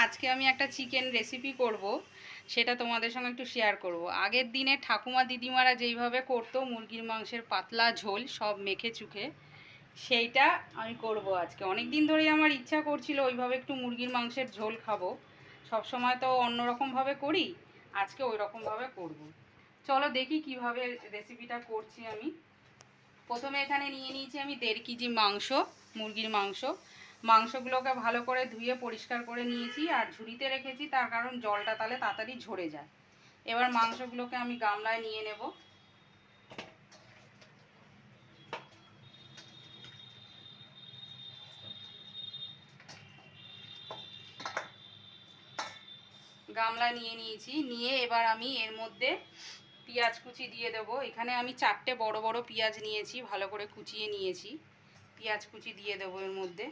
আজকে আমি একটা চিকেন রেসিপি করব, সেটা তোমাদের সঙ্গে একটু শেয়ার করব। আগের দিনে ঠাকুমা দিদিমারা যেইভাবে করতো মুরগির মাংসের পাতলা ঝোল সব মেখে চুখে, সেইটা আমি করব আজকে। অনেক দিন ধরেই আমার ইচ্ছা করছিল ওইভাবে একটু মুরগির মাংসের ঝোল খাবো। সব সময় তো অন্যরকমভাবে করি, আজকে ওই রকমভাবে করব। চলো দেখি কিভাবে রেসিপিটা করছি আমি। প্রথমে এখানে নিয়ে নিয়েছি আমি 1.5 কেজি মাংস, মুরগির মাংস। মাংসগুলোকে ভালো করে ধুয়ে পরিষ্কার করে নিয়েছি আর ঝুড়িতে রেখেছি, তার কারণ জলটা তাহলে তাড়াতাড়ি ঝরে যায়। এবার মাংসগুলোকে আমি গামলায় নিয়ে নেব। গামলায় নিয়ে নিয়েছি, নিয়ে এবার আমি এর মধ্যে পেঁয়াজ কুচি দিয়ে দেবো। এখানে আমি 4টে বড় বড় পেঁয়াজ নিয়েছি, ভালো করে কুচিয়ে নিয়েছি। পেঁয়াজ কুচি দিয়ে দেবো এর মধ্যে।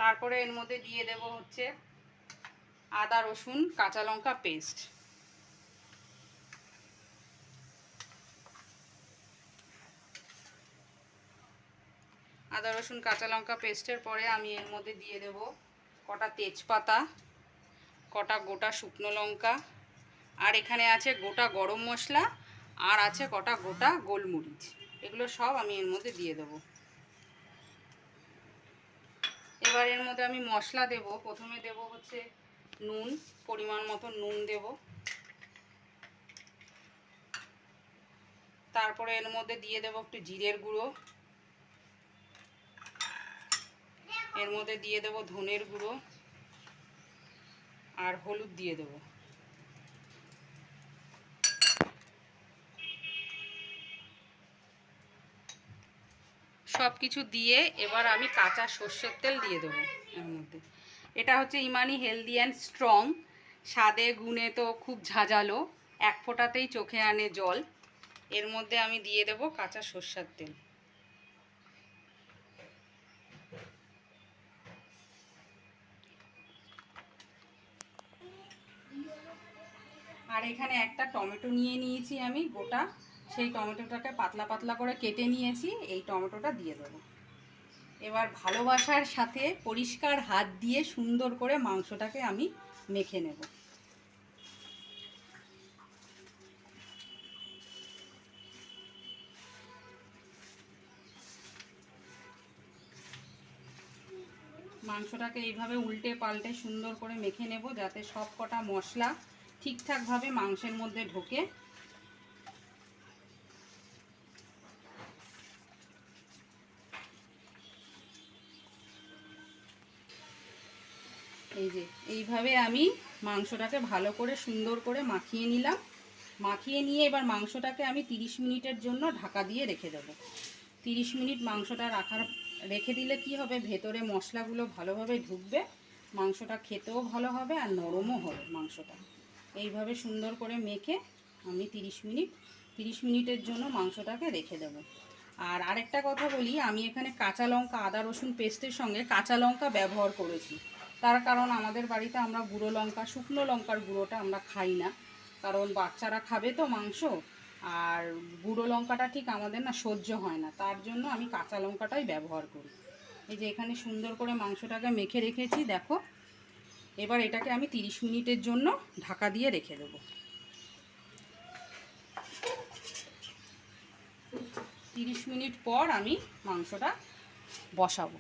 তারপরে এর মধ্যে দিয়ে দেব হচ্ছে আদা রসুন কাঁচা লঙ্কা পেস্ট। আদা রসুন কাঁচা লঙ্কা পেস্টের পরে আমি এর মধ্যে দিয়ে দেব কটা তেজপাতা, কটা গোটা শুকনো লঙ্কা, আর এখানে আছে গোটা গরম মশলা, আর আছে কটা গোটা গোলমরিচ। এগুলো সব আমি এর মধ্যে দিয়ে দেব। এবার এর মধ্যে আমি মশলা দেব। প্রথমে দেব হচ্ছে নুন, পরিমাণ মতো নুন দেব। তারপরে এর মধ্যে দিয়ে দেব একটু জিরের গুঁড়ো, এর মধ্যে দিয়ে দেব ধনের গুঁড়ো, আর হলুদ দিয়ে দেব। সব কিছু দিয়ে এবার আমি কাঁচা সর্ষের তেল দিয়ে দেবো এর মধ্যে। এটা হচ্ছে ইমানি হেলদি অ্যান্ড স্ট্রং, স্বাদে গুণে তো খুব ঝাঁঝালো, এক ফোঁটাতেই চোখে আনে জল। এর মধ্যে আমি দিয়ে দেব কাঁচা সর্ষের তেল। আর এখানে একটা টমেটো নিয়ে নিয়েছি আমি গোটা, সেই টমেটোটাকে পাতলা পাতলা করে কেটে নিয়েছি, এই টমেটোটা দিয়ে দেবো। এবার ভালোবাসার সাথে পরিষ্কার হাত দিয়ে সুন্দর করে মাংসটাকে আমি মেখে নেব। মাংসটাকে এইভাবে উল্টে পাল্টে সুন্দর করে মেখে নেব, যাতে সব কটা মশলা ঠিকঠাকভাবে মাংসের মধ্যে ঢোকে। এই যে এইভাবে আমি মাংসটাকে ভালো করে সুন্দর করে মাখিয়ে নিলাম। মাখিয়ে নিয়ে এবার মাংসটাকে আমি 30 মিনিটের জন্য ঢাকা দিয়ে রেখে দেবো। 30 মিনিট মাংসটা রেখে দিলে কি হবে, ভেতরে মশলাগুলো ভালোভাবে ঢুকবে, মাংসটা খেতেও ভালো হবে আর নরমও হবে মাংসটা। এইভাবে সুন্দর করে মেখে আমি 30 মিনিটের জন্য মাংসটাকে রেখে দেবো। আর আরেকটা কথা বলি, আমি এখানে কাঁচা লঙ্কা আদা রসুন পেস্টের সঙ্গে কাঁচা লঙ্কা ব্যবহার করেছি। তার কারণ আমাদের বাড়িতে আমরা গুঁড়ো লঙ্কা, শুকনো লঙ্কার গুঁড়োটা আমরা খাই না, কারণ বাচ্চারা খাবে তো মাংস, আর গুঁড়ো লঙ্কাটা ঠিক আমাদের না সহ্য হয় না, তার জন্য আমি কাঁচা লঙ্কাটাই ব্যবহার করি। এই যে এখানে সুন্দর করে মাংসটাকে মেখে রেখেছি দেখো। এবার এটাকে আমি 30 মিনিটের জন্য ঢাকা দিয়ে রেখে দেবো। 30 মিনিট পর আমি মাংসটা বসাবো।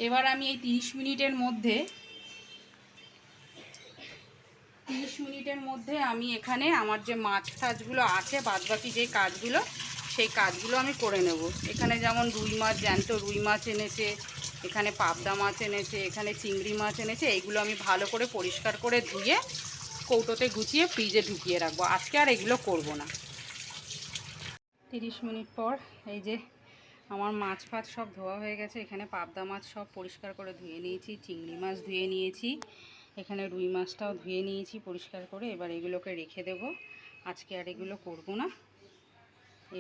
এবার আমি এই 30 মিনিটের মধ্যে আমি এখানে আমার যে মাছ টাছগুলো আছে, বাদবাকি যে কাজগুলো, সেই কাজগুলো আমি করে নেব। এখানে যেমন রুই মাছ, জ্যান্ত রুই মাছ এনেছে, এখানে পাবদা মাছ এনেছে, এখানে চিংড়ি মাছ এনেছে। এইগুলো আমি ভালো করে পরিষ্কার করে ধুয়ে কৌটোতে গুছিয়ে ফ্রিজে ঢুকিয়ে রাখবো। আজকে আর এগুলো করব না। 30 মিনিট পর এই যে আমার মাছ ফাছ সব ধোয়া হয়ে গেছে। এখানে পাবদা মাছ সব পরিষ্কার করে ধুয়ে নিয়েছি, চিংড়ি মাছ ধুয়ে নিয়েছি, এখানে রুই মাছটাও ধুয়ে নিয়েছি পরিষ্কার করে। এবার এগুলোকে রেখে দেব, আজকে আর এগুলো করব না।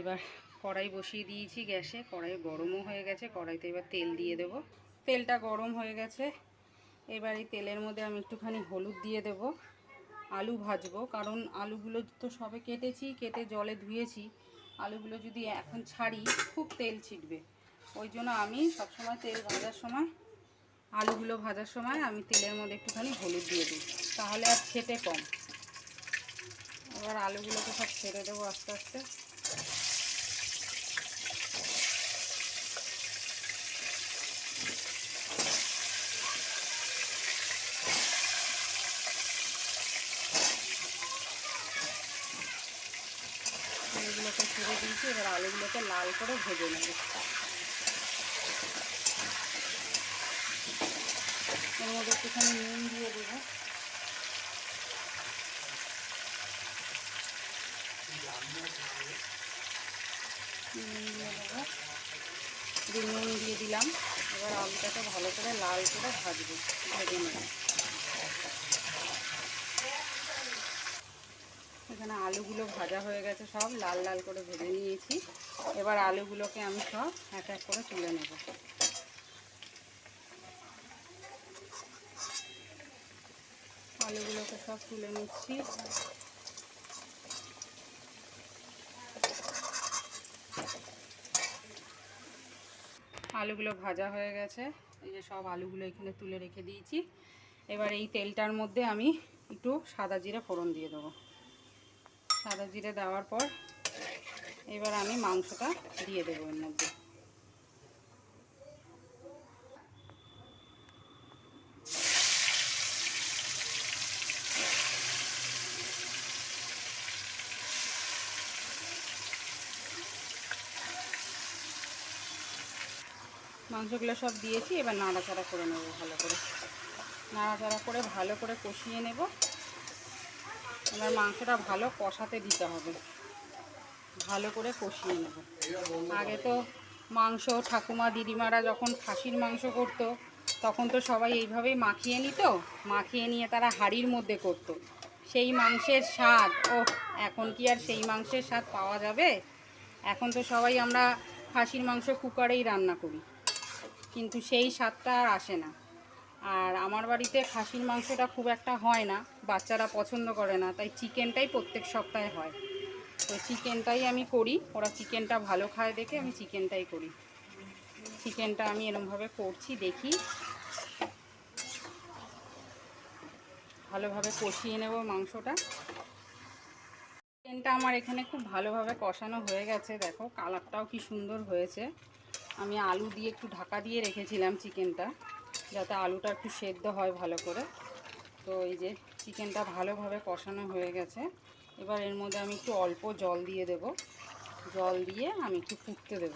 এবার কড়াই বসিয়ে দিয়েছি গ্যাসে, কড়াই গরমও হয়ে গেছে, কড়াইতে এবার তেল দিয়ে দেব। তেলটা গরম হয়ে গেছে, এবার এই তেলের মধ্যে আমি একটুখানি হলুদ দিয়ে দেব। আলু ভাজবো, কারণ আলুগুলো তো সবে কেটেছি, কেটে জলে ধুয়েছি, আলুগুলো যদি এখন ছাড়ি খুব তেল ছিটবে, ওই জন্য আমি সবসময় তেল ভাজার সময়, আলুগুলো ভাজার সময় আমি তেলের মধ্যে একটুখানি হলুদ দিয়ে দিই, তাহলে আর ছেটে কম। এবার আলুগুলোকে সব ছেড়ে দেবো আস্তে আস্তে। আলুগুলোকে ছেড়ে দিয়েছি, এবার আলুগুলোকে লাল করে ভেজে নেব। এর মধ্যে একটুখানি নুন দিয়ে দেবো। নুন দিয়ে দিলাম। এবার আলুটাকে ভালো করে লাল করে ভাজবো, ভেজে নেব। এখানে আলুগুলো ভাজা হয়ে গেছে, সব লাল লাল করে ভেজে নিয়েছি। এবার আলুগুলোকে আমি সব এক এক করে তুলে নেব। আলুগুলোকে সব তুলে নিচ্ছি। আলুগুলো ভাজা হয়ে গেছে, এই যে সব আলুগুলো এখানে তুলে রেখে দিয়েছি। এবার এই তেলটার মধ্যে আমি একটু সাদা জিরে ফোড়ন দিয়ে দেবো। সাদা জিরে দেওয়ার পর এবার আমি মাংসটা দিয়ে দেবো এর মধ্যে। মাংসগুলো সব দিয়েছি, এবার নাড়াচাড়া করে নেব ভালো করে। নাড়াচাড়া করে ভালো করে কষিয়ে নেব। এবার মাংসটা ভালো কষাতে দিতে হবে, ভালো করে কষিয়ে নেব। আগে তো মাংস ঠাকুমা দিদিমারা যখন খাসির মাংস করতো, তখন তো সবাই এইভাবেই মাখিয়ে নিত, মাখিয়ে নিয়ে তারা হাঁড়ির মধ্যে করত। সেই মাংসের স্বাদ, ও এখন কি আর সেই মাংসের স্বাদ পাওয়া যাবে? এখন তো সবাই আমরা খাসির মাংস কুকারেই রান্না করি, কিন্তু সেই স্বাদটা আর আসে না। আর আমার বাড়িতে খাসির মাংসটা খুব একটা হয় না, বাচ্চারা পছন্দ করে না, তাই চিকেনটাই প্রত্যেক সপ্তাহে হয়। তো চিকেনটাই আমি করি, ওরা চিকেনটা ভালো খায় দেখে আমি চিকেনটাই করি। চিকেনটা আমি এরমভাবে করছি, দেখি ভালোভাবে কষিয়ে নেব মাংসটা। চিকেনটা আমার এখানে খুব ভালোভাবে কষানো হয়ে গেছে, দেখো কালারটাও কি সুন্দর হয়েছে। আমি আলু দিয়ে একটু ঢাকা দিয়ে রেখেছিলাম চিকেনটা, যাতে আলুটা একটু সেদ্ধ হয় ভালো করে। তো এই যে চিকেনটা ভালোভাবে কষানো হয়ে গেছে। এবার এর মধ্যে আমি একটু অল্প জল দিয়ে দেব। জল দিয়ে আমি একটু ফুটতে দেব।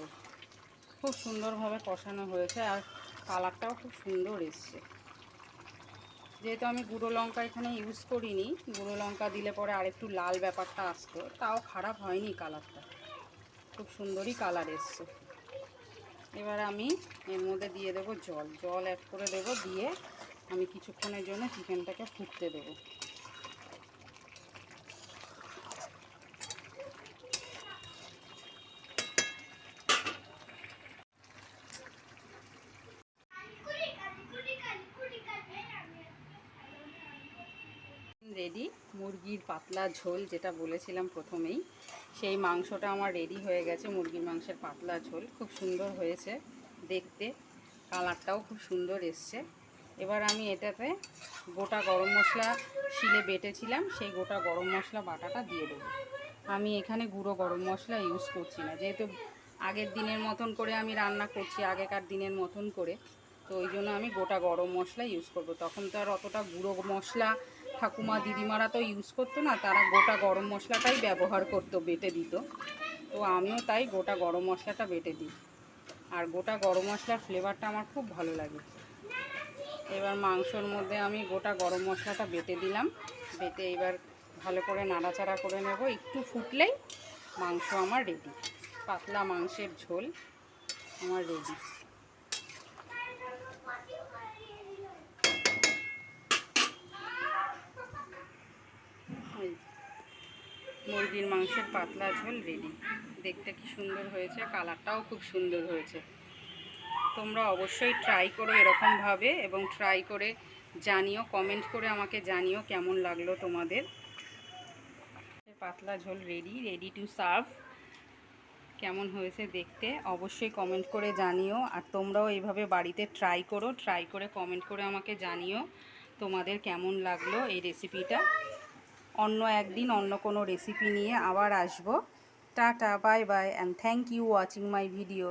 খুব সুন্দরভাবে কষানো হয়েছে, আর কালারটাও খুব সুন্দর এসছে। যেহেতু আমি গুঁড়ো লঙ্কা এখানে ইউজ করিনি, গুঁড়ো লঙ্কা দিলে পরে আরেকটু লাল ব্যাপারটা আসতো, তাও খারাপ হয়নি কালারটা, খুব সুন্দরই কালার এসছে। এবার আমি এর মধ্যে দিয়ে দেবো জল, জল অ্যাড করে দেবো, দিয়ে আমি কিছুক্ষণের জন্য চিকেনটাকে ফুটতে দেবো। রেডি মুরগির পাতলা ঝোল, যেটা বলেছিলাম প্রথমেই, সেই মাংসটা আমার রেডি হয়ে গেছে। মুরগির মাংসের পাতলা ঝোল খুব সুন্দর হয়েছে দেখতে, কালারটাও খুব সুন্দর এসছে। এবার আমি এটাতে গোটা গরম মশলা শিলে বেটেছিলাম, সেই গোটা গরম মশলা বাটাটা দিয়ে দেবো। আমি এখানে গুঁড়ো গরম মশলা ইউজ করছি না, যেহেতু আগের দিনের মতন করে আমি রান্না করছি, আগেকার দিনের মতন করে, তো ওই জন্য আমি গোটা গরম মশলা ইউজ করব। তখন তো আর অতটা গুঁড়ো মশলা ঠাকুমা দিদিমারা তো ইউজ করতো না, তারা গোটা গরম মশলাটাই ব্যবহার করতো, বেটে দিত। তো আমিও তাই গোটা গরম মশলাটা বেটে দিই, আর গোটা গরম মশলার ফ্লেভারটা আমার খুব ভালো লাগে। এবার মাংসর মধ্যে আমি গোটা গরম মশলাটা বেটে দিলাম, বেটে এবার ভালো করে নাড়াচাড়া করে নেব। একটু ফুটলেই মাংস আমার রেডি, পাতলা মাংসের ঝোল আমার রেডি। মুরগির মাংসের পাতলা ঝোল রেডি। দেখতে কি সুন্দর হয়েছে, কালারটাও খুব সুন্দর হয়েছে। তোমরা অবশ্যই ট্রাই করো এরকমভাবে, এবং ট্রাই করে জানিও, কমেন্ট করে আমাকে জানিও কেমন লাগলো তোমাদের। পাতলা ঝোল রেডি, রেডি টু সার্ভ। কেমন হয়েছে দেখতে অবশ্যই কমেন্ট করে জানিও। আর তোমরাও এইভাবে বাড়িতে ট্রাই করো, ট্রাই করে কমেন্ট করে আমাকে জানিও তোমাদের কেমন লাগলো এই রেসিপিটা। অন্য একদিন অন্য কোনো রেসিপি নিয়ে আবার আসবো। Tata, bye bye, and thank you watching my video.